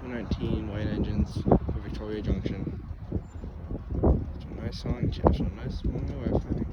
2019 white engines for Victoria Junction. It's a nice song, it's a nice Wi-Fi.